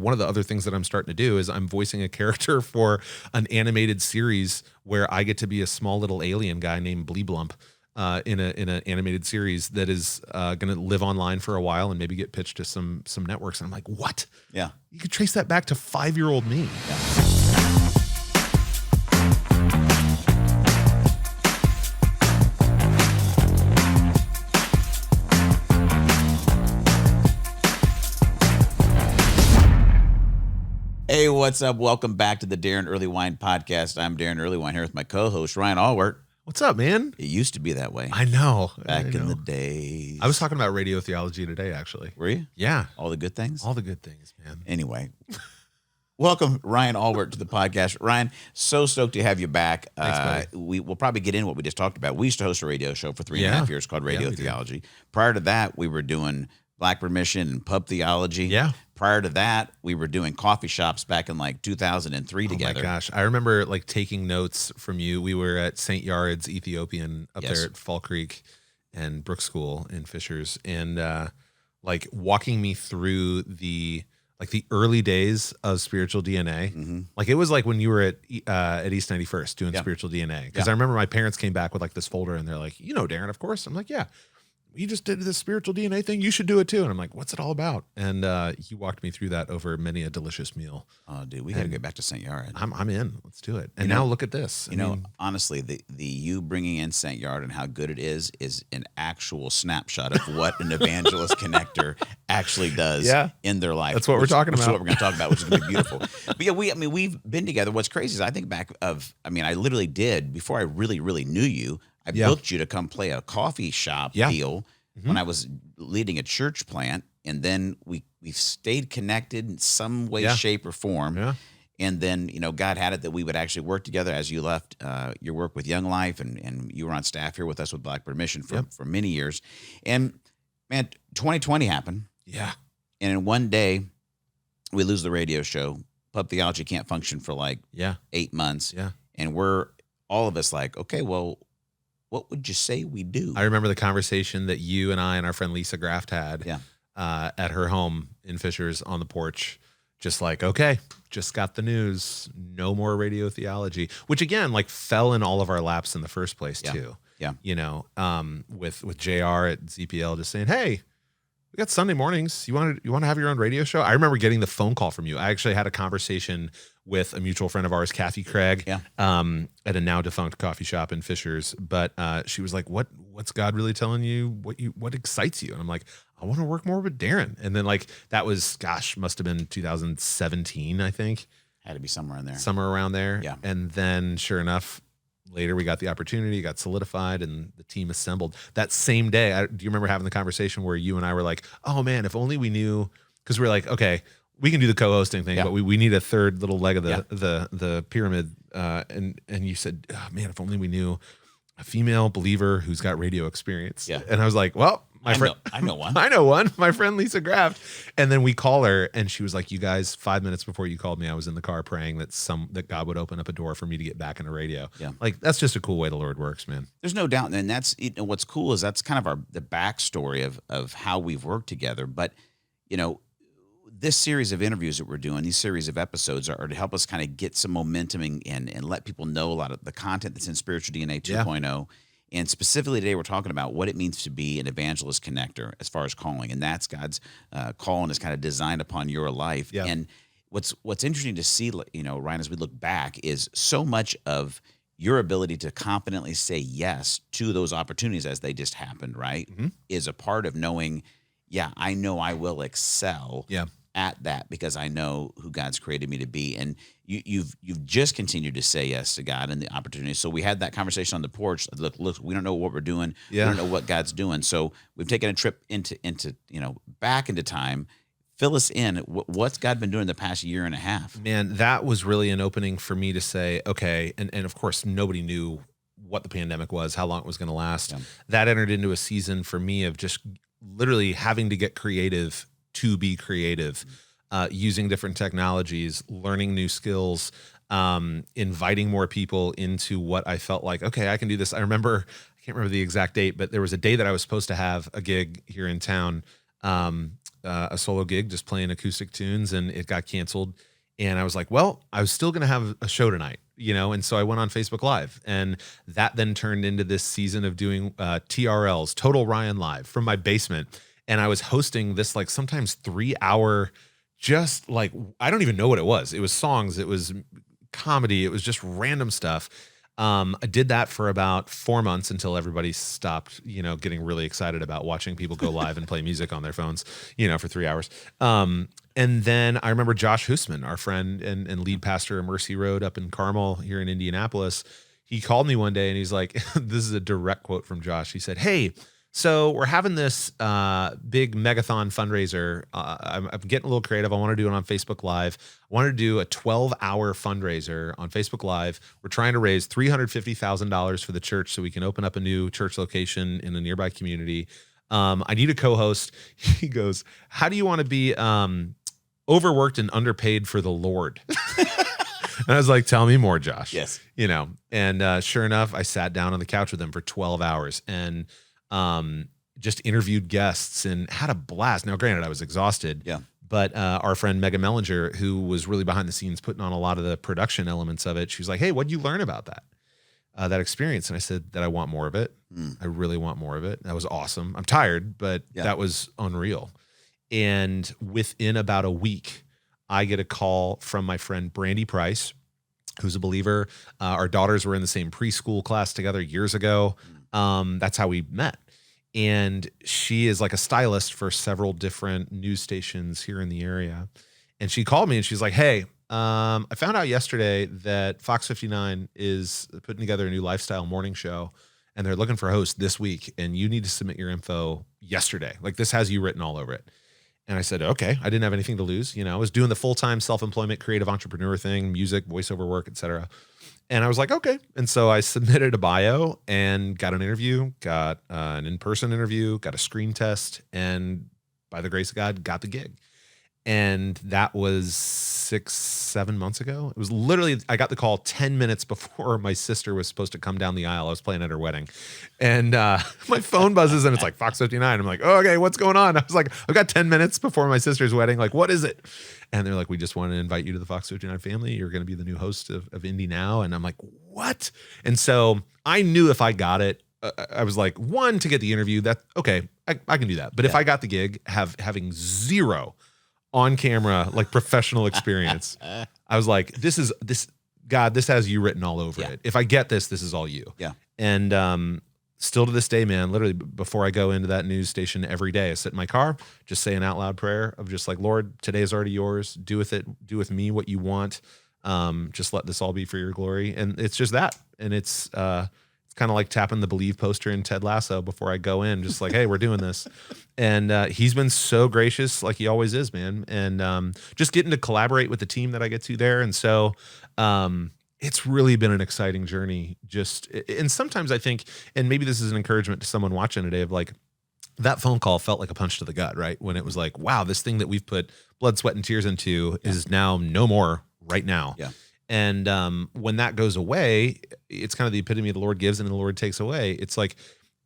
One of the other things that I'm starting to do is I'm voicing a character for an animated series where I get to be a small little alien guy named Bleeblump in an animated series that is going to live online for a while and maybe get pitched to some networks. And I'm like, what? Yeah. You could trace that back to 5-year-old me. Yeah. Hey, what's up? Welcome back to the Daron Earlewine podcast. I'm Daron Earlewine here with my co-host, Ryan Ahlwardt. What's up, man? It used to be that way. I know. Back in the days. I was talking about radio theology today, actually. Were you? Yeah. All the good things? All the good things, man. Anyway, welcome, Ryan Ahlwardt, to the podcast. Ryan, so stoked to have you back. Thanks, buddy. We'll probably get into what we just talked about. We used to host a radio show for 3.5 years called Radio Theology. Prior to that, we were doing Black Permission and Pub Theology. Yeah. Prior to that, we were doing coffee shops back in like 2003 together. Oh my gosh. I remember like taking notes from you. We were at St. Yared's Ethiopian up there at Fall Creek and Brook School in Fishers, and like walking me through the early days of spiritual DNA. Mm-hmm. Like it was like when you were at East 91st doing spiritual DNA. Because I remember my parents came back with like this folder and they're like, you know, Daron, of course. I'm like, yeah. You just did this spiritual DNA thing. You should do it too. And I'm like, what's it all about? And he walked me through that over many a delicious meal. Oh, dude, we got to get back to St. Yared. I'm in. Let's do it. And now look at this. I mean, honestly, the you bringing in St. Yared and how good it is an actual snapshot of what an Evangelist Connector actually does in their life. That's what we're talking about. That's what we're going to talk about, which is going to be beautiful. But yeah, we've been together. What's crazy is I think back I literally did, before I really, really knew you, I booked you to come play a coffee shop deal when I was leading a church plant. And then we've stayed connected in some way, shape, or form. Yeah. And then, God had it that we would actually work together as you left your work with Young Life, and you were on staff here with us with Black Permission for many years. And man, 2020 happened. Yeah. And in one day, we lose the radio show. Pub Theology can't function for 8 months. Yeah. And we're all of us like, okay, well, what would you say we do? I remember the conversation that you and I and our friend Lisa Graft had at her home in Fishers on the porch. Just like, okay, just got the news. No more radio theology, which again, like fell in all of our laps in the first place too. Yeah. With JR at ZPL just saying, hey, we got Sunday mornings. You want to have your own radio show? I remember getting the phone call from you. I actually had a conversation with a mutual friend of ours, Kathy Craig, at a now defunct coffee shop in Fishers. But she was like, what's God really telling you? What excites you? And I'm like, I want to work more with Daron. And then that was, must have been 2017, I think. Had to be somewhere in there. Somewhere around there. Yeah. And then sure enough, later we got the opportunity, got solidified, and the team assembled. That same day, do you remember having the conversation where you and I were like, oh man, if only we knew, because we're like, okay, we can do the co-hosting thing, but we need a third little leg of the pyramid. And you said, oh, man, if only we knew a female believer who's got radio experience. Yeah. And I was like, well, I know one. I know one. My friend Lisa Graft. And then we call her, and she was like, you guys, 5 minutes before you called me, I was in the car praying that God would open up a door for me to get back into radio. Yeah. Like, that's just a cool way the Lord works, man. There's no doubt. And that's, what's cool is that's kind of the backstory of how we've worked together. But, this series of interviews that we're doing, these series of episodes are to help us kind of get some momentum and let people know a lot of the content that's in Spiritual DNA 2.0. And specifically today, we're talking about what it means to be an evangelist connector as far as calling. And that's God's call and is kind of designed upon your life. Yeah. And what's interesting to see, Ryan, as we look back, is so much of your ability to confidently say yes to those opportunities as they just happened, right, is a part of knowing, I know I will excel at that because I know who God's created me to be. And you've just continued to say yes to God and the opportunity. So we had that conversation on the porch. Look, we don't know what we're doing. We don't know what God's doing. So we've taken a trip into back into time. Fill us in. What's God been doing the past year and a half? Man, that was really an opening for me to say, okay, and of course nobody knew what the pandemic was, how long it was going to last. Yeah. That entered into a season for me of just literally having to get creative to be creative, using different technologies, learning new skills, inviting more people into what I felt like, okay, I can do this. I can't remember the exact date, but there was a day that I was supposed to have a gig here in town a solo gig just playing acoustic tunes, and it got canceled. And I was like, well, I was still going to have a show tonight, and so I went on Facebook Live, and that then turned into this season of doing TRLs, Total Ryan Live, from my basement. And I was hosting this like sometimes 3-hour, just like, I don't even know what it was. It was songs, it was comedy, it was just random stuff. I did that for about 4 months until everybody stopped, getting really excited about watching people go live and play music on their phones, for 3 hours. And then I remember Josh Husman, our friend and lead pastor of Mercy Road up in Carmel here in Indianapolis. He called me one day and he's like, this is a direct quote from Josh. He said, "Hey, so we're having this big megathon fundraiser. I'm getting a little creative. I want to do it on Facebook Live. I wanted to do a 12-hour fundraiser on Facebook Live. We're trying to raise $350,000 for the church so we can open up a new church location in a nearby community. I need a co-host." He goes, "How do you want to be overworked and underpaid for the Lord?" And I was like, "Tell me more, Josh." Yes. And sure enough, I sat down on the couch with him for 12 hours and just interviewed guests and had a blast. Now, granted, I was exhausted. Yeah. But our friend Megan Mellinger, who was really behind the scenes putting on a lot of the production elements of it, she was like, "Hey, what'd you learn about that experience?" And I said that I want more of it. I really want more of it. That was awesome. I'm tired, but that was unreal. And within about a week, I get a call from my friend Brady Price, who's a believer. Our daughters were in the same preschool class together years ago. That's how we met. And she is like a stylist for several different news stations here in the area. And she called me and she's like, "Hey, I found out yesterday that Fox 59 is putting together a new lifestyle morning show and they're looking for a host this week. And you need to submit your info yesterday. Like, this has you written all over it." And I said, okay. I didn't have anything to lose. I was doing the full-time self-employment, creative entrepreneur thing, music, voiceover work, etc. And I was like, okay. And so I submitted a bio and got an interview, got an in-person interview, got a screen test, and by the grace of God, got the gig. And that was 6-7 months ago. It was literally, I got the call 10 minutes before my sister was supposed to come down the aisle. I was playing at her wedding. And my phone buzzes and it's like Fox 59. I'm like, "Oh, okay, what's going on?" I was like, "I've got 10 minutes before my sister's wedding. Like, what is it?" And they're like, "We just want to invite you to the Fox 59 family. You're going to be the new host of Indy Now." And I'm like, "What?" And so I knew if I got it, I was like, one, to get the interview, that, okay, I can do that. But if I got the gig, having zero on camera, like professional experience, I was like, this God, this has you written all over it. If I get this is all you. Yeah. And still to this day, man, literally before I go into that news station every day, I sit in my car, just say an out loud prayer of just like, "Lord, today is already yours. Do with me what you want. Just let this all be for your glory." And it's just that. And it's kind of like tapping the Believe poster in Ted Lasso before I go in, just like, "Hey, we're doing this." And he's been so gracious, like he always is, man. And just getting to collaborate with the team that I get to there. And so it's really been an exciting journey. And sometimes I think, and maybe this is an encouragement to someone watching today, of like, that phone call felt like a punch to the gut, right? When it was like, wow, this thing that we've put blood, sweat, and tears into is now no more right now. Yeah. And when that goes away, it's kind of the epitome of the Lord gives and the Lord takes away. It's like,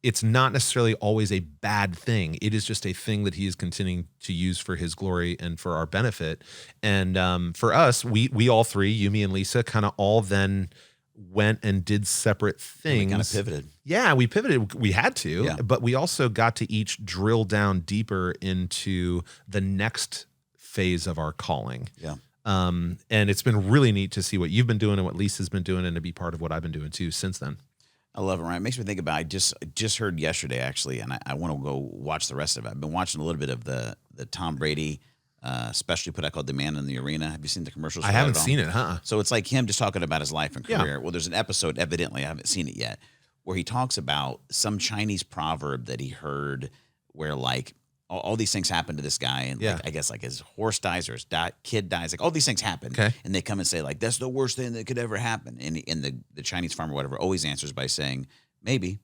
it's not necessarily always a bad thing. It is just a thing that he is continuing to use for his glory and for our benefit. And for us, we all three, you, me, and Lisa, kind of all then went and did separate things. We kind of pivoted. Yeah, we pivoted. We had to, but we also got to each drill down deeper into the next phase of our calling. Yeah. And it's been really neat to see what you've been doing and what Lisa's been doing, and to be part of what I've been doing too since then. I love it, Ryan. It makes me think about, I just heard yesterday, actually, and I want to go watch the rest of it. I've been watching a little bit of the Tom Brady special put out called "The Man in the Arena." Have you seen the commercials? I haven't seen it, huh? So it's like him just talking about his life and career. Well, there's an episode, evidently, I haven't seen it yet, where he talks about some Chinese proverb that he heard where, like, all these things happen to this guy, and like, I guess like his horse dies or his kid dies, like all these things happen, and they come and say like, "That's the worst thing that could ever happen." And the Chinese farmer, whatever, always answers by saying, "Maybe."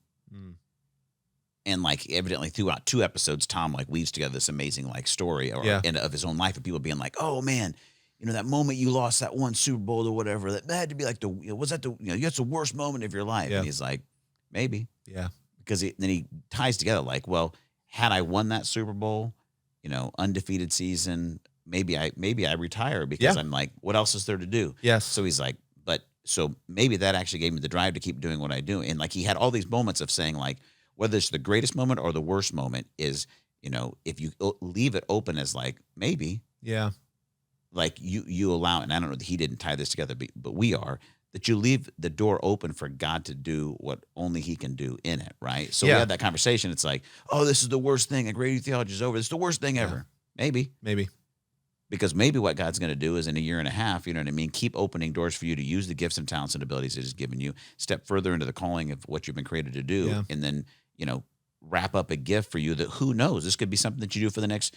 And like, evidently throughout 2 episodes, Tom like weaves together this amazing like story and of his own life, and people being like, "Oh man, that moment you lost that one Super Bowl or whatever, that had to be like was that that's the worst moment of your life?" And he's like, "Maybe." Yeah. Because then he ties together like, well, had I won that Super Bowl, undefeated season. Maybe I retire because I'm like, what else is there to do? Yes. So he's like, so maybe that actually gave me the drive to keep doing what I do. And like, he had all these moments of saying, like, whether it's the greatest moment or the worst moment is, if you leave it open as like, maybe, Yeah. like you allow, and I don't know, he didn't tie this together, but we are, that you leave the door open for God to do what only he can do in it. Right. So we had that conversation. It's like, oh, this is the worst thing. A Grady theology is over. It's the worst thing ever. Maybe. Because maybe what God's going to do is in a year and a half, you know what I mean? Keep opening doors for you to use the gifts and talents and abilities that he's given you, step further into the calling of what you've been created to do. And then, wrap up a gift for you that, who knows, this could be something that you do for the next,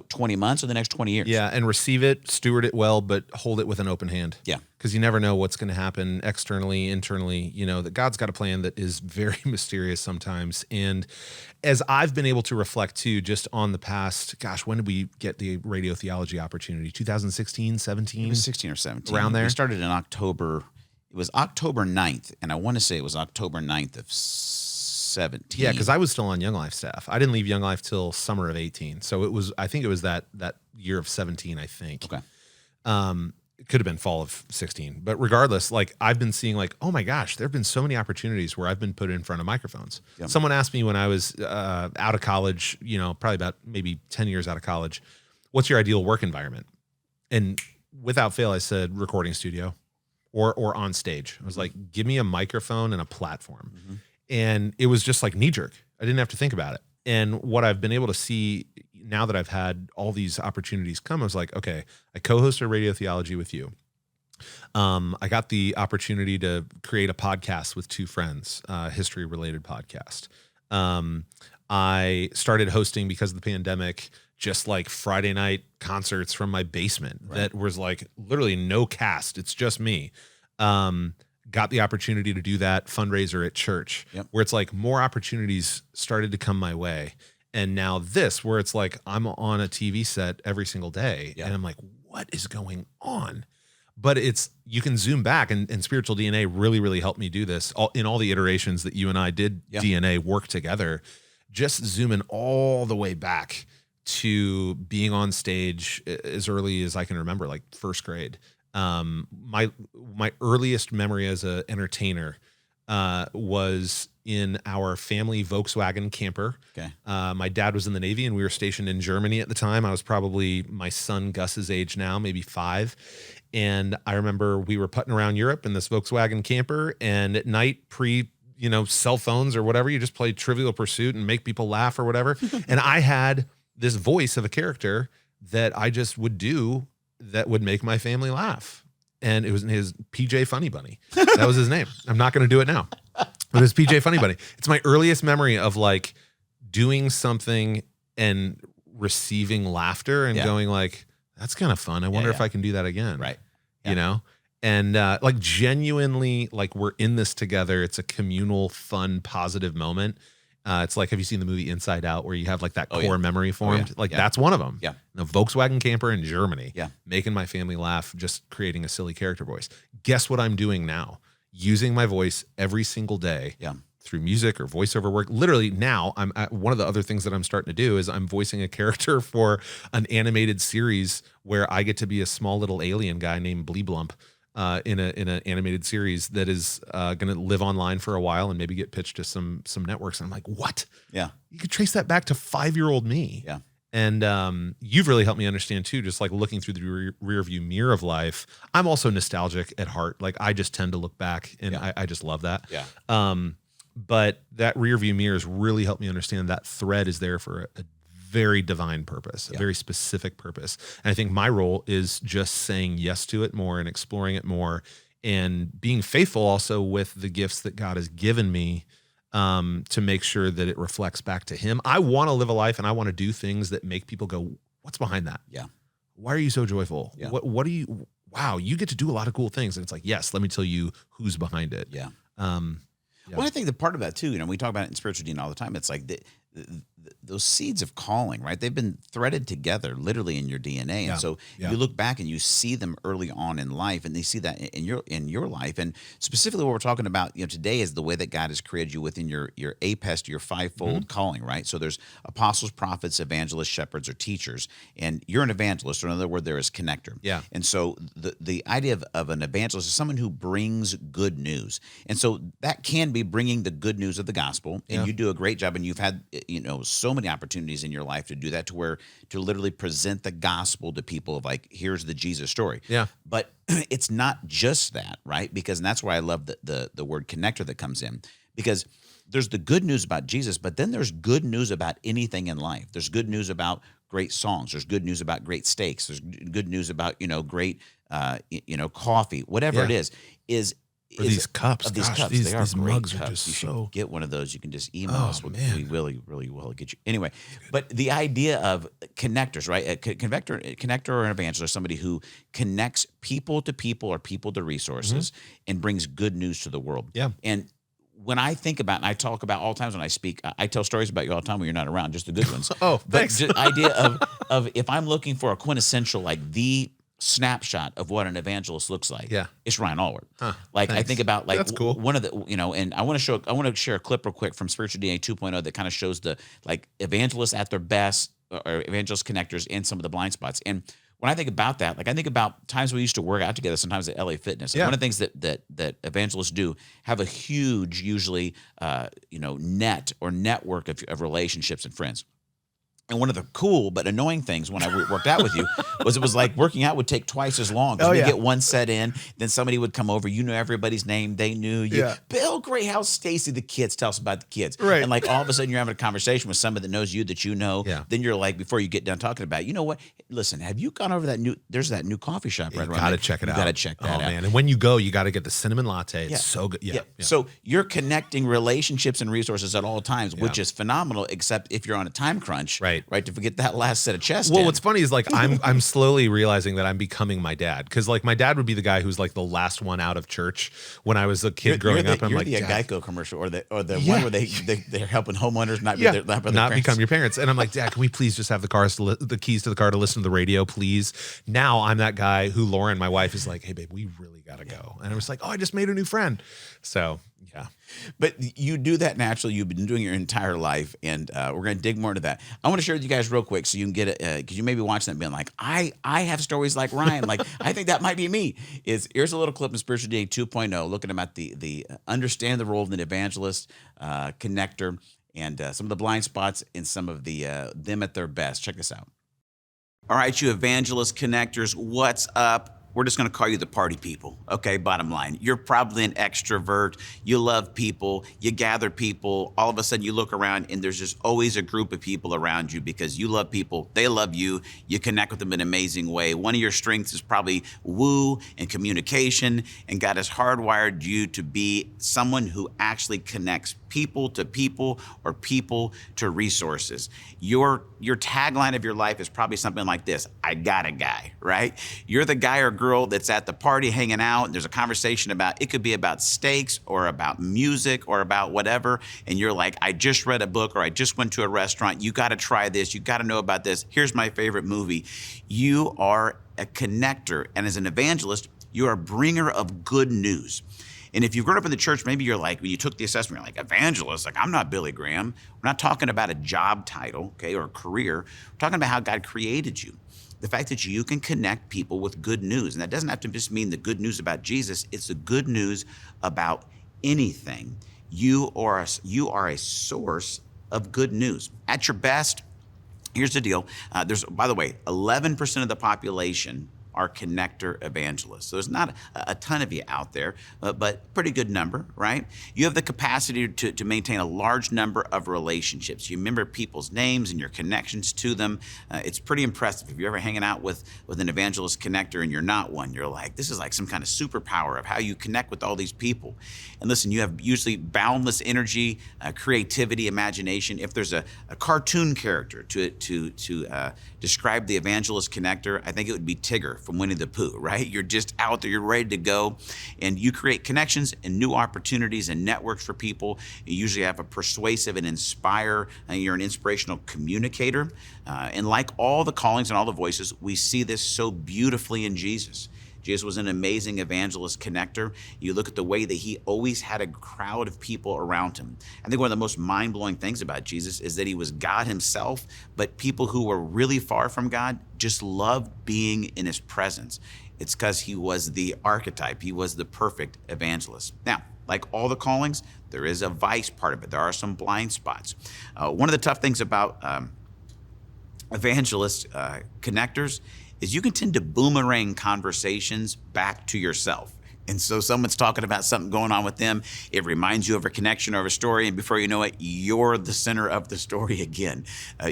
20 months or the next 20 years. Yeah. And receive it, steward it well, but hold it with an open hand. Yeah. Because you never know what's going to happen externally, internally, that God's got a plan that is very mysterious sometimes. And as I've been able to reflect too, just on the past, gosh, when did we get the radio theology opportunity? 2016, 17? It was 16 or 17. Around there? We started in October. It was October 9th. And I want to say it was October 9th of 17. Yeah, because I was still on Young Life staff. I didn't leave Young Life till summer of 18. So I think it was that year of 17, I think. Okay. It could have been fall of 16. But regardless, like, I've been seeing, like, oh my gosh, there have been so many opportunities where I've been put in front of microphones. Yep. Someone asked me when I was out of college, probably about maybe 10 years out of college, what's your ideal work environment? And without fail, I said recording studio or on stage. I was like, give me a microphone and a platform. Mm-hmm. And it was just like knee jerk. I didn't have to think about it. And what I've been able to see now that I've had all these opportunities come, I was like, okay, I co-hosted Radio Theology with you. I got the opportunity to create a podcast with two friends, history-related podcast. I started hosting, because of the pandemic, just like Friday night concerts from my basement. Right. That was like literally no cast. It's just me. Got the opportunity to do that fundraiser at church. Yep. Where it's like more opportunities started to come my way. And now this, where it's like I'm on a TV set every single day. Yep. And I'm like, what is going on? But you can zoom back, and Spiritual DNA really, really helped me do this in all the iterations that you and I did. Yep. DNA work together, just zooming all the way back to being on stage as early as I can remember, like first grade. My earliest memory as an entertainer was in our family Volkswagen camper. Okay. My dad was in the Navy, and we were stationed in Germany at the time. I was probably my son Gus's age now, maybe 5. And I remember we were putting around Europe in this Volkswagen camper, and at night, cell phones or whatever, you just play Trivial Pursuit and make people laugh or whatever. And I had this voice of a character that I just would do that would make my family laugh. And it was his PJ Funny Bunny. That was his name. I'm not going to do it now. But it's PJ Funny Bunny. It's my earliest memory of like doing something and receiving laughter and going like, that's kind of fun. I wonder if I can do that again. Right. Yeah. And like genuinely, like, we're in this together. It's a communal, fun, positive moment. It's like, have you seen the movie Inside Out, where you have like that core memory formed? That's one of them. Yeah. The Volkswagen camper in Germany. Yeah. Making my family laugh, just creating a silly character voice. Guess what I'm doing now? Using my voice every single day. Yeah. Through music or voiceover work. Literally now, one of the other things that I'm starting to do is I'm voicing a character for an animated series where I get to be a small little alien guy named Bleeblump. In an animated series that is going to live online for a while and maybe get pitched to some networks. And I'm like, what? Yeah. You could trace that back to 5-year-old me. Yeah. And you've really helped me understand too, just like looking through the rear view mirror of life. I'm also nostalgic at heart. Like, I just tend to look back, and I just love that. Yeah. But that rear view mirror has really helped me understand that thread is there for a very divine purpose, a very specific purpose. And I think my role is just saying yes to it more and exploring it more, and being faithful also with the gifts that God has given me, to make sure that it reflects back to him. I want to live a life, and I want to do things that make people go, what's behind that? Yeah. Why are you so joyful? Yeah. What do you, wow, you get to do a lot of cool things. And it's like, yes, let me tell you who's behind it. Yeah. Well, I think the part of that too, we talk about it in Spiritual DNA all the time. It's like those seeds of calling, right? They've been threaded together literally in your DNA. And so you look back and you see them early on in life, and they see that in your life. And specifically what we're talking about, today is the way that God has created you within your APEST, your fivefold calling, right? So there's apostles, prophets, evangelists, shepherds, or teachers. And you're an evangelist, or in other words, there is connector. Yeah. And so the idea of an evangelist is someone who brings good news. And so that can be bringing the good news of the gospel. And you do a great job, and you've had, so many opportunities in your life to do that, to literally present the gospel to people of like, here's the Jesus story. Yeah. But it's not just that, right? And that's why I love the word connector that comes in, because there's the good news about Jesus, but then there's good news about anything in life. There's good news about great songs. There's good news about great steaks. There's good news about, great, coffee, whatever it is Or these cups. These Gosh, cups. these They are great mugs cups. are just you should so. get one of those. You can just email us. Man. We really, really will get you. Anyway, but the idea of connectors, right? A connector or an evangelist, somebody who connects people to people or people to resources and brings good news to the world. Yeah. And when I think about, and I talk about all times when I speak, I tell stories about you all the time when you're not around, just the good ones. Oh, but thanks. the idea of if I'm looking for a quintessential, like the snapshot of what an evangelist looks like, it's Ryan Ahlwardt. I think about That's cool. one of the, and I want to share a clip real quick from Spiritual DNA 2.0 that kind of shows the like evangelists at their best, or evangelist connectors, and some of the blind spots. And when I think about that, like I think about times we used to work out together sometimes at LA Fitness. And one of the things that evangelists do have a huge, usually, net or network of relationships and friends. And one of the cool but annoying things when I worked out with you was it was like working out would take twice as long. Because we get one set in, then somebody would come over. You know everybody's name. They knew you. Yeah. Bill, great. How's Stacy? The kids. Tell us about the kids. Right. And like all of a sudden you're having a conversation with somebody that knows you that you know. Yeah. Then you're like, before you get done talking about it, you know what? Listen, have you gone over there's that new coffee shop right around there. Got to check it out. You got to check that out. Man. And when you go, you got to get the cinnamon latte. It's so good. Yeah. So you're connecting relationships and resources at all times, which is phenomenal, except if you're on a time crunch, right? To forget that last set of chest. Well, what's funny is like I'm slowly realizing that I'm becoming my dad, because like my dad would be the guy who's like the last one out of church when I was a kid growing up. I'm you're like the Geico commercial or the one where they're helping homeowners not become your parents. And I'm like, Dad, can we please just have the keys to the car to listen to the radio, please? Now I'm that guy who Lauren, my wife, is like, hey babe, we really gotta go. And I was like, oh, I just made a new friend. So yeah. But you do that naturally. You've been doing your entire life, and we're going to dig more into that. I want to share with you guys real quick so you can get it, because you may be watching that and being like, I have stories like Ryan. Like, I think that might be me. Here's a little clip in Spiritual DNA 2.0, looking about the understand the role of an evangelist, connector, and some of the blind spots and some of the them at their best. Check this out. All right, you evangelist connectors, what's up? We're just going to call you the party people, okay? Bottom line, you're probably an extrovert. You love people. You gather people. All of a sudden, you look around, and there's just always a group of people around you because you love people. They love you. You connect with them in an amazing way. One of your strengths is probably woo and communication, and God has hardwired you to be someone who actually connects people to people or people to resources. Your tagline of your life is probably something like this: I got a guy, right? You're the guy or girl that's at the party hanging out, and there's a conversation it could be about steaks or about music or about whatever, and you're like, I just read a book or I just went to a restaurant. You got to try this. You got to know about this. Here's my favorite movie. You are a connector, and as an evangelist, you're a bringer of good news. And if you've grown up in the church, maybe you're like, when you took the assessment, you're like, evangelist, like I'm not Billy Graham. We're not talking about a job title, okay, or a career. We're talking about how God created you. The fact that you can connect people with good news. And that doesn't have to just mean the good news about Jesus. It's the good news about anything. You are a source of good news. At your best, here's the deal. There's, by the way, 11% of the population are connector evangelists. So there's not a ton of you out there, but pretty good number, right? You have the capacity to maintain a large number of relationships. You remember people's names and your connections to them. It's pretty impressive. If you're ever hanging out with an evangelist connector and you're not one, you're like, this is like some kind of superpower of how you connect with all these people. And listen, you have usually boundless energy, creativity, imagination. If there's a cartoon character to describe the evangelist connector, I think it would be Tigger from Winnie the Pooh, right? You're just out there, you're ready to go, and you create connections and new opportunities and networks for people. You usually have a persuasive and inspire, and you're an inspirational communicator. And like all the callings and all the voices, we see this so beautifully in Jesus. Jesus was an amazing evangelist connector. You look at the way that he always had a crowd of people around him. I think one of the most mind-blowing things about Jesus is that he was God himself, but people who were really far from God just loved being in his presence. It's because he was the archetype. He was the perfect evangelist. Now, like all the callings, there is a vice part of it. There are some blind spots. One of the tough things about evangelist connectors is you can tend to boomerang conversations back to yourself. And so someone's talking about something going on with them, it reminds you of a connection or a story, and before you know it, you're the center of the story again.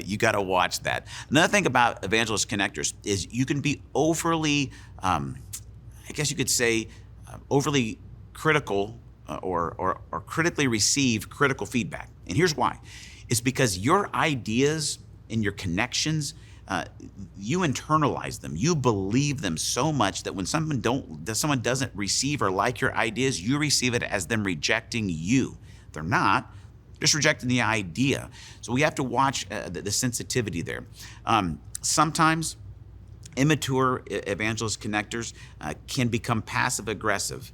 You got to watch that. Another thing about evangelist connectors is you can be overly, I guess you could say, overly critical or critically receive critical feedback. And here's why. It's because your ideas and your connections, you internalize them. You believe them so much that when someone doesn't receive or like your ideas, you receive it as them rejecting you. They're not, just rejecting the idea. So we have to watch the sensitivity there. Sometimes immature evangelist connectors can become passive aggressive.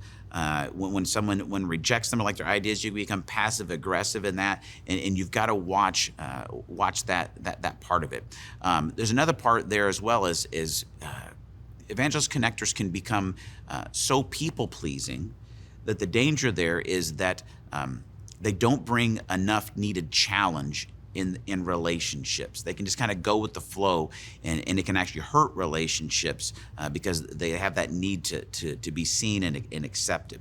When someone rejects them or like their ideas, you become passive aggressive in that, and you've got to watch that part of it. There's another part there as well is evangelist connectors can become so people pleasing that the danger there is that they don't bring enough needed challenge in relationships. They can just kind of go with the flow, and it can actually hurt relationships because they have that need to be seen and accepted.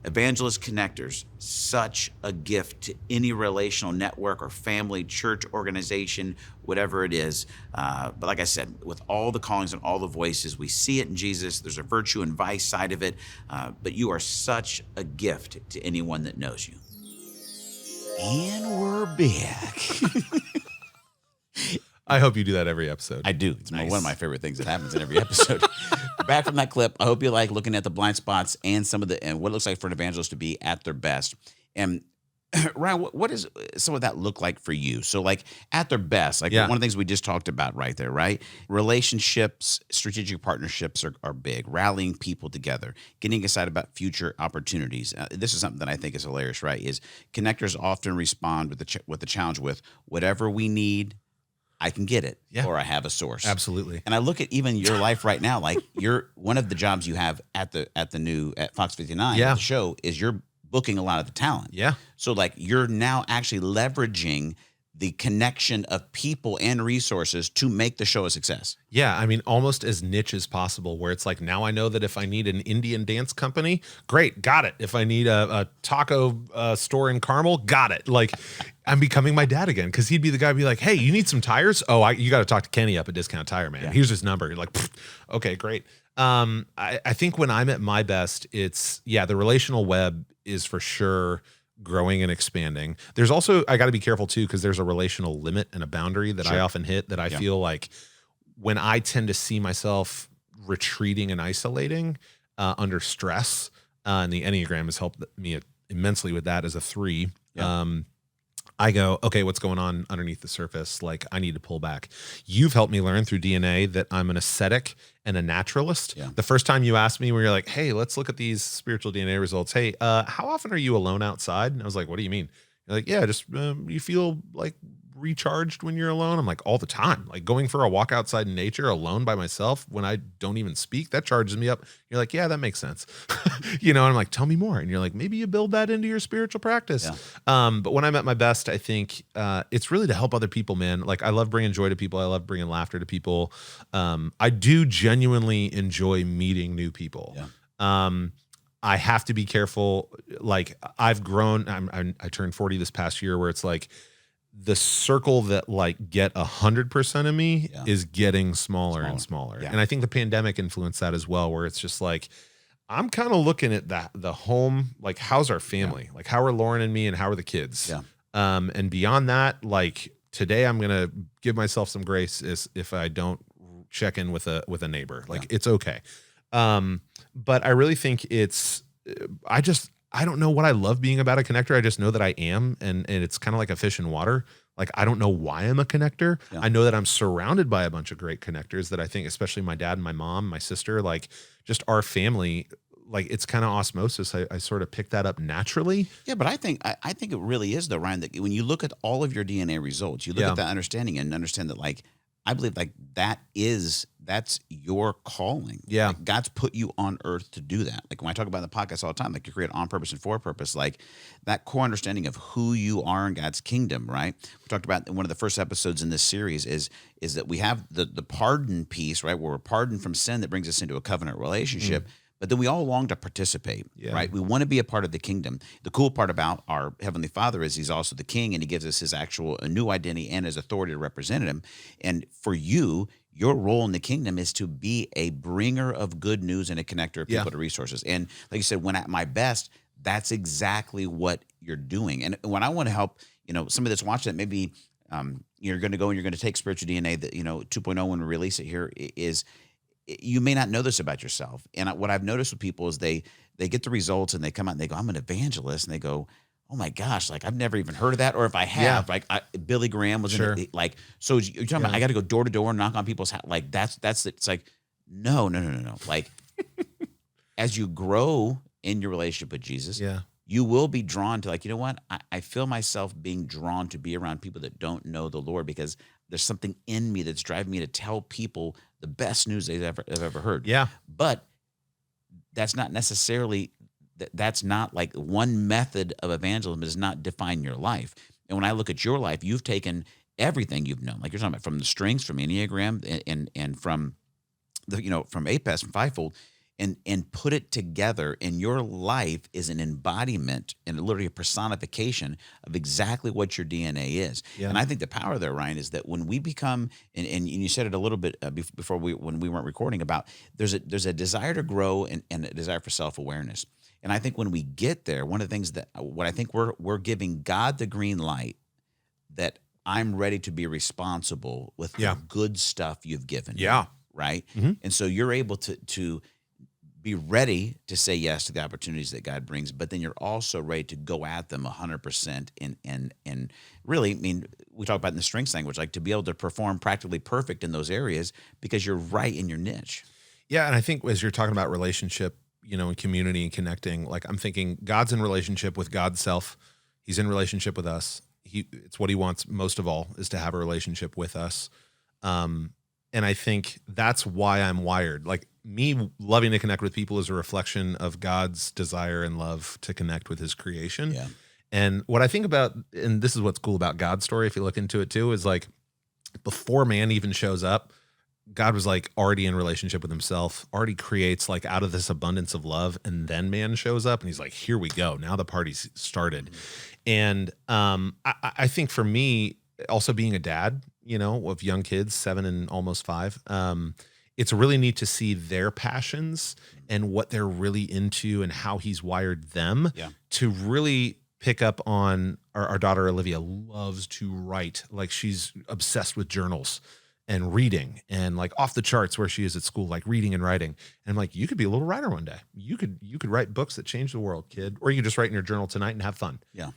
Evangelist connectors, such a gift to any relational network or family, church, organization, whatever it is. But like I said, with all the callings and all the voices, we see it in Jesus. There's a virtue and vice side of it, but you are such a gift to anyone that knows you. And we're back. I hope you do that every episode. I do. It's Nice. one of my favorite things that happens in every episode. Back from that clip, I hope you like looking at the blind spots and and what it looks like for an evangelist to be at their best. And Ryan, what does some of that look like for you? So like at their best, like one of the things we just talked about right there, right? Relationships, strategic partnerships are big. Rallying people together, getting excited about future opportunities. This is something that I think is hilarious, right? Is connectors often respond with the challenge with whatever we need, I can get it, or I have a source. Absolutely. And I look at even your life right now, like you're one of the jobs you have at Fox 59, the show, is you're booking a lot of the talent. Yeah. So like you're now actually leveraging the connection of people and resources to make the show a success. Yeah, I mean, almost as niche as possible, where it's like, now I know that if I need an Indian dance company, great, got it. If I need a taco store in Carmel, got it. Like, I'm becoming my dad again, because he'd be the guy who'd be like, hey, you need some tires? Oh, you got to talk to Kenny up at Discount Tire, man. Here's his number. You're like, okay, great. I think when I'm at my best, it's, the relational web is for sure growing and expanding. There's also, I got to be careful too, because there's a relational limit and a boundary that I often hit that I feel like when I tend to see myself retreating and isolating under stress, and the Enneagram has helped me immensely with that as a 3. I go, okay, what's going on underneath the surface? Like, I need to pull back. You've helped me learn through DNA that I'm an ascetic and a naturalist. The first time you asked me, where you're like, hey, let's look at these spiritual DNA results. Hey, how often are you alone outside? And I was like, what do you mean? You're like, yeah, just you feel like recharged when you're alone? I'm like, all the time. Like going for a walk outside in nature alone by myself when I don't even speak, that charges me up. You're like, yeah, that makes sense. And I'm like, tell me more. And you're like, maybe you build that into your spiritual practice. But when I'm at my best, I think it's really to help other people, man. Like, I love bringing joy to people. I love bringing laughter to people. I do genuinely enjoy meeting new people. I have to be careful. Like, I've grown, I turned 40 this past year, where it's like, the circle that like get 100% of me is getting smaller and smaller. And I think the pandemic influenced that as well, where it's just like, I'm kind of looking at the home, like, how's our family? Like, how are Lauren and me, and how are the kids? And beyond that, like, today I'm going to give myself some grace if I don't check in with a neighbor. Like it's okay. But I really think I don't know what I love being about a connector. I just know that I am. And it's kind of like a fish in water. Like, I don't know why I'm a connector. Yeah. I know that I'm surrounded by a bunch of great connectors that I think, especially my dad and my mom, my sister, like just our family, like it's kind of osmosis. I sort of picked that up naturally. Yeah, but I think it really is though, Ryan, that when you look at all of your DNA results, you look at that understanding and understand that, like, I believe like that's your calling. Yeah. Like, God's put you on earth to do that. Like when I talk about in the podcast all the time, like you're created on purpose and for a purpose, like that core understanding of who you are in God's kingdom, right? We talked about in one of the first episodes in this series is that we have the pardon piece, right? Where we're pardoned from sin that brings us into a covenant relationship. But then we all long to participate, right? We want to be a part of the kingdom. The cool part about our Heavenly Father is He's also the King, and He gives us His a new identity and His authority to represent Him. And for you, your role in the kingdom is to be a bringer of good news and a connector of people to resources. And like you said, when at my best, that's exactly what you're doing. And when I want to help, somebody that's watching that, maybe you're going to go and you're going to take spiritual DNA that 2.0 when we release it here is. You may not know this about yourself. And what I've noticed with people is they get the results and they come out and they go, I'm an evangelist. And they go, oh my gosh, like I've never even heard of that. Or if I have, like Billy Graham was in it. Like, so you're talking about, I got to go door to door and knock on people's house. Like it's like, no. Like as you grow in your relationship with Jesus, you will be drawn to, like, you know what? I feel myself being drawn to be around people that don't know the Lord because there's something in me that's driving me to tell people the best news they've ever heard. Yeah. But that's not necessarily, that's not like one method of evangelism does not define your life. And when I look at your life, you've taken everything you've known, like you're talking about, from the strengths, from Enneagram and from the, from APES, from Fivefold, and put it together, and your life is an embodiment and literally a personification of exactly what your DNA is. Yeah. And I think the power there, Ryan, is that when we become, and you said it a little bit before when we weren't recording, about there's a desire to grow and a desire for self-awareness. And I think when we get there, one of the things that what I think we're giving God the green light that I'm ready to be responsible with the good stuff you've given me, right? Mm-hmm. And so you're able to be ready to say yes to the opportunities that God brings, but then you're also ready to go at them 100% and really, I mean, we talk about in the strengths language, like to be able to perform practically perfect in those areas because you're right in your niche. Yeah, and I think as you're talking about relationship, and community and connecting, like I'm thinking God's in relationship with God's self. He's in relationship with us. It's what He wants most of all, is to have a relationship with us. And I think that's why I'm wired. Like, me loving to connect with people is a reflection of God's desire and love to connect with His creation. Yeah. And what I think about, and this is what's cool about God's story, if you look into it too, is like before man even shows up, God was like already in relationship with Himself, already creates like out of this abundance of love, and then man shows up and He's like, here we go. Now the party's started. And I think for me, also being a dad, of young kids, 7 and almost 5, it's really neat to see their passions and what they're really into and how He's wired them to really pick up on. Our daughter Olivia loves to write. Like, she's obsessed with journals and reading, and like off the charts where she is at school, like reading and writing. And I'm like, you could be a little writer one day. You could write books that change the world, kid. Or you could just write in your journal tonight and have fun. Yeah.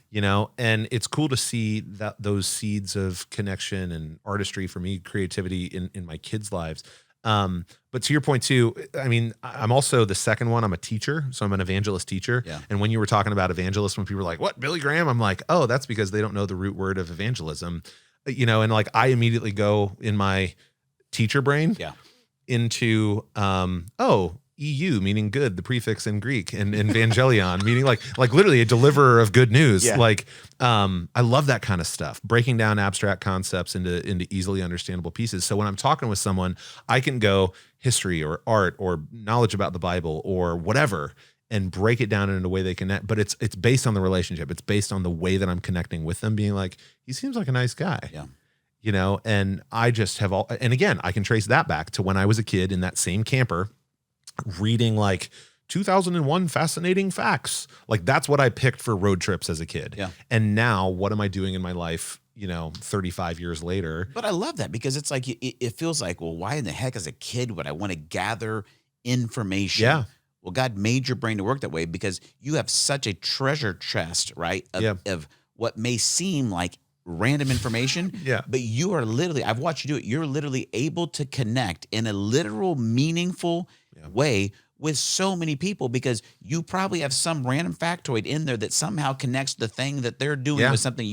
And it's cool to see that those seeds of connection and artistry, for me, creativity in my kids' lives. But to your point too, I mean, I'm also the second one. I'm a teacher, so I'm an evangelist teacher. Yeah. And when you were talking about evangelists, when people were like, what, Billy Graham? I'm like, oh, that's because they don't know the root word of evangelism. And like I immediately go in my teacher brain into EU, meaning good, the prefix in Greek, and evangelion, meaning like literally a deliverer of good news. Yeah. Like I love that kind of stuff, breaking down abstract concepts into easily understandable pieces. So when I'm talking with someone, I can go history or art or knowledge about the Bible or whatever, and break it down in a way they connect. But it's based on the relationship. It's based on the way that I'm connecting with them, being like, he seems like a nice guy. Yeah. And I just have and again, I can trace that back to when I was a kid in that same camper, reading like 2001 fascinating facts. Like that's what I picked for road trips as a kid. Yeah. And now what am I doing in my life, 35 years later? But I love that because it's like, it feels like, well, why in the heck as a kid would I want to gather information? Yeah. Well, God made your brain to work that way because you have such a treasure chest, right? Of what may seem like random information. Yeah. But you are literally, I've watched you do it. You're literally able to connect in a literal, meaningful way with so many people because you probably have some random factoid in there that somehow connects the thing that they're doing with something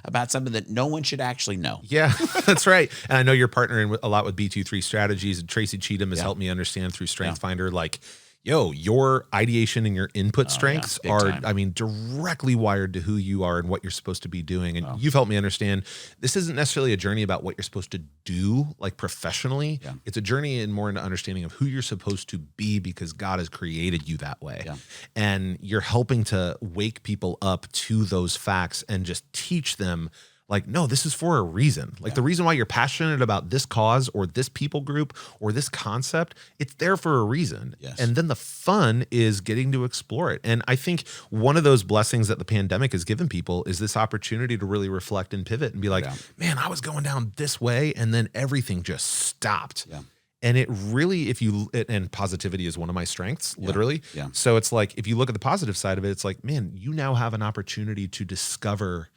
about something that no one should actually know. Yeah, that's right. And I know you're partnering a lot with B23 Strategies, and Tracy Cheatham has helped me understand through StrengthsFinder, like, your ideation and your input strengths are, directly wired to who you are and what you're supposed to be doing. And you've helped me understand this isn't necessarily a journey about what you're supposed to do, like professionally. Yeah. It's a journey and more into understanding of who you're supposed to be because God has created you that way. Yeah. And you're helping to wake people up to those facts and just teach them like, no, this is for a reason. Like the reason why you're passionate about this cause or this people group or this concept, it's there for a reason. Yes. And then the fun is getting to explore it. And I think one of those blessings that the pandemic has given people is this opportunity to really reflect and pivot and be like, man, I was going down this way and then everything just stopped. Yeah. And it really, and positivity is one of my strengths, literally. Yeah. So it's like, if you look at the positive side of it, it's like, man, you now have an opportunity to discover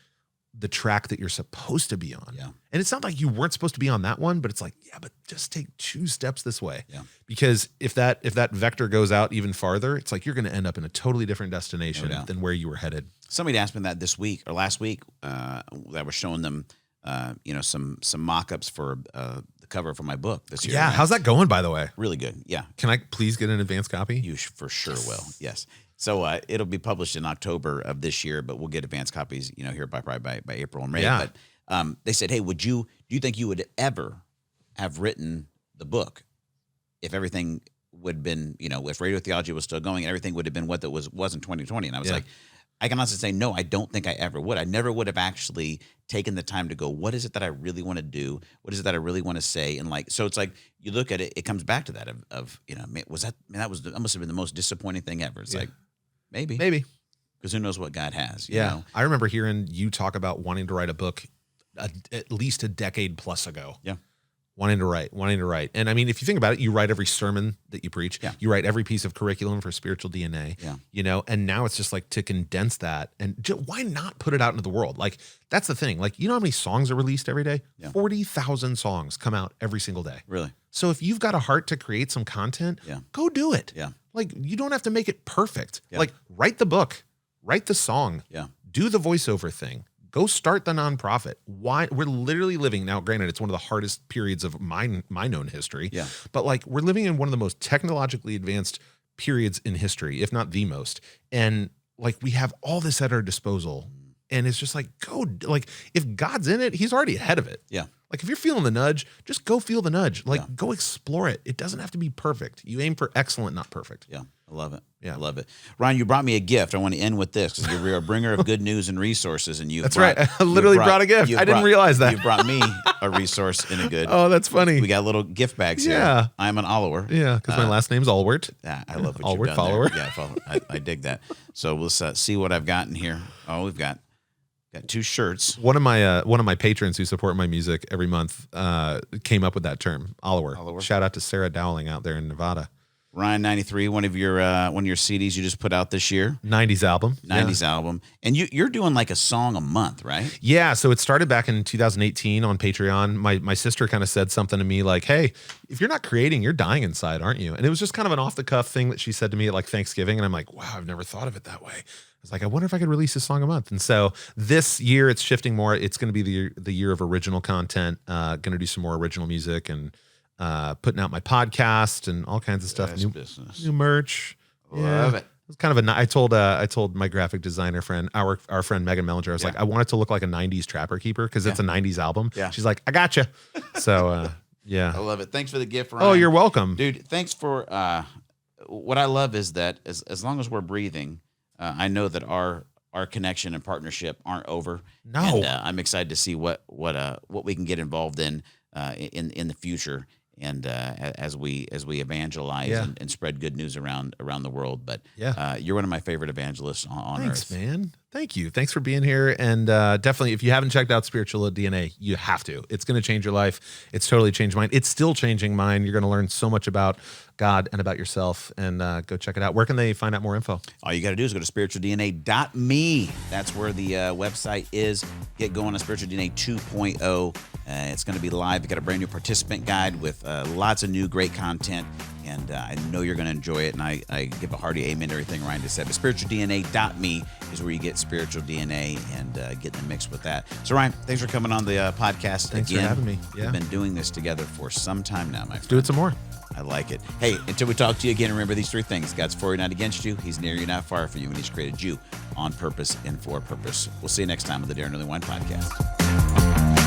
the track that you're supposed to be on. Yeah. And it's not like you weren't supposed to be on that one, but it's like, but just take 2 steps this way. Yeah. Because if that vector goes out even farther, it's like you're going to end up in a totally different destination than where you were headed. Somebody asked me that this week or last week, that was showing them, some mock-ups for the cover for my book this year. Yeah. How's that going, by the way? Really good. Yeah. Can I please get an advance copy? You for sure will. Yes. So it'll be published in October of this year, but we'll get advance copies, here by April and May. Yeah. But they said, hey, do you think you would ever have written the book if everything would have been, if radio theology was still going and everything would have been what it was in 2020? And I was like, I can honestly say, no, I don't think I ever would. I never would have actually taken the time to go, what is it that I really want to do? What is it that I really want to say? And so it's like, you look at it, it comes back to that that must have been the most disappointing thing ever. It's like, maybe. Because who knows what God has, you know? I remember hearing you talk about wanting to write a book at least a decade plus ago. Yeah. Wanting to write. And I mean, if you think about it, you write every sermon that you preach. Yeah. You write every piece of curriculum for spiritual DNA. Yeah. And now it's just like to condense that and why not put it out into the world? Like, that's the thing. Like, how many songs are released every day? Yeah. 40,000 songs come out every single day. Really? So if you've got a heart to create some content, go do it. Yeah. Like, you don't have to make it perfect. Yeah. Like, write the book, write the song, do the voiceover thing, go start the nonprofit. Why? We're literally living now, granted, it's one of the hardest periods of my known history, but like, we're living in one of the most technologically advanced periods in history, if not the most. And like, we have all this at our disposal. And it's just like, if God's in it, he's already ahead of it. Yeah. Like, if you're feeling the nudge, just go feel the nudge. Like, go explore it. It doesn't have to be perfect. You aim for excellent, not perfect. Yeah. I love it. Yeah. I love it. Ryan, you brought me a gift. I want to end with this because you're a bringer of good news and resources. And That's right. I literally brought a gift. I didn't realize that. You brought me a resource and a good. Oh, that's funny. We got little gift bags here. Yeah. I'm an Ahlwardt. Yeah. Because my last name's Ahlwardt. Yeah. I love what Ahlwardt you've done follower. There. Yeah. I dig that. So we'll see what I've got in here. Oh, we've got 2 shirts. One of my patrons who support my music every month came up with that term, Ahlwardt. Shout out to Sarah Dowling out there in Nevada. Ryan 93, one of your CDs you just put out this year. 90s album. 90s album. And you're doing like a song a month, right? Yeah, so it started back in 2018 on Patreon. My sister kind of said something to me like, hey, if you're not creating, you're dying inside, aren't you? And it was just kind of an off-the-cuff thing that she said to me at like Thanksgiving. And I'm like, wow, I've never thought of it that way. I was like, I wonder if I could release a song a month. And so this year it's shifting more. It's going to be the year of original content. Going to do some more original music and putting out my podcast and all kinds of stuff. New merch. Love it. It's kind of I told my graphic designer friend, our friend Megan Mellinger, I was like, I want it to look like a 90s Trapper Keeper because it's a 90s album. Yeah. She's like, I gotcha. So yeah. I love it. Thanks for the gift, Ryan. Oh, you're welcome. Dude, thanks for what I love is that as long as we're breathing, I know that our connection and partnership aren't over. No. And I'm excited to see what we can get involved in the future. and as we evangelize Yeah. and spread good news around the world. But Yeah. you're one of my favorite evangelists on Thanks, earth. man. Thank you. Thanks for being here. And definitely, if you haven't checked out Spiritual DNA, you have to. It's going to change your life. It's totally changed mine. It's still changing mine. You're going to learn so much about God and about yourself. And go check it out. Where can they find out more info? All you got to do is go to spiritualdna.me. That's where the website is. Get going on Spiritual DNA 2.0. It's going to be live. We got a brand new participant guide with lots of new great content. And I know you're going to enjoy it. And I give a hearty amen to everything Ryan just said. But spiritualdna.me is where you get Spiritual DNA and get in the mix with that. So, Ryan, thanks for coming on the podcast. Thanks again. for having me. Yeah. We've been doing this together for some time now, my friend. Do it some more. I like it. Hey, until we talk to you again, remember these 3 things. God's for you, not against you. He's near you, not far from you. And He's created you on purpose and for purpose. We'll see you next time on the Daron Earlewine Podcast.